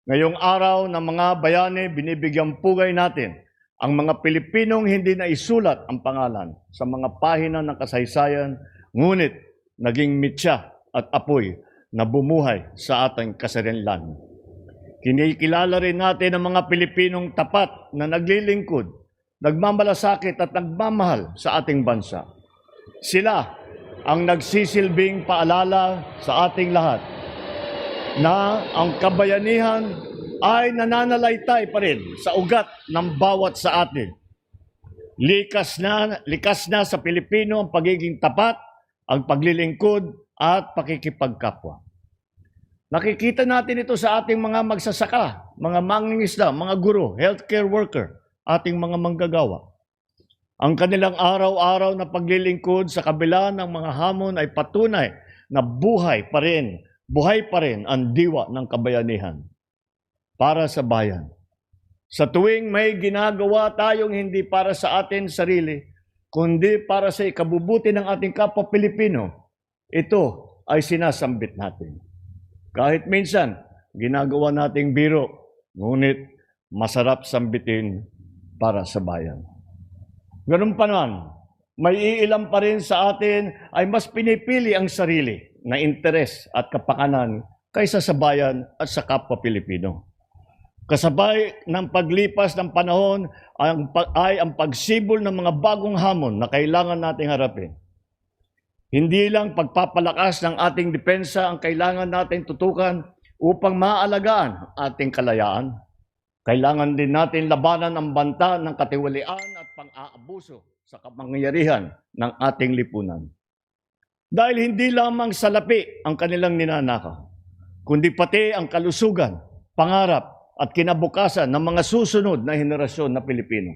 Ngayong araw ng mga bayani, binibigyang pugay natin ang mga Pilipinong hindi na isulat ang pangalan sa mga pahina ng kasaysayan, ngunit naging mitya at apoy na bumuhay sa ating kasarinlan. Kinikilala rin natin ang mga Pilipinong tapat na naglilingkod, nagmamalasakit at nagmamahal sa ating bansa. Sila ang nagsisilbing paalala sa ating lahat na ang kabayanihan ay nananalaytay pa rin sa ugat ng bawat sa atin. Likas na sa Pilipino ang pagiging tapat, ang paglilingkod at pakikipagkapwa. Nakikita natin ito sa ating mga magsasaka, mga mangingisda, mga guro, healthcare worker, ating mga manggagawa. Ang kanilang araw-araw na paglilingkod sa kabila ng mga hamon ay patunay na buhay pa rin ang diwa ng kabayanihan para sa bayan. Sa tuwing may ginagawa tayong hindi para sa atin sarili, kundi para sa ikabubuti ng ating kapwa Pilipino, ito ay sinasambit natin. Kahit minsan, ginagawa nating biro, ngunit masarap sambitin para sa bayan. Ganun pa naman, may iilan pa rin sa atin ay mas pinipili ang sarili na interes at kapakanan kaysa sa bayan at sa kapwa Pilipino. Kasabay ng paglipas ng panahon ay ang pagsibol ng mga bagong hamon na kailangan nating harapin. Hindi lang pagpapalakas ng ating depensa ang kailangan nating tutukan upang maalagaan ang ating kalayaan. Kailangan din natin labanan ang banta ng katiwalian at pang-aabuso sa kapangyarihan ng ating lipunan. Dahil hindi lamang salapi ang kanilang ninanakaw, kundi pati ang kalusugan, pangarap at kinabukasan ng mga susunod na henerasyon na Pilipino.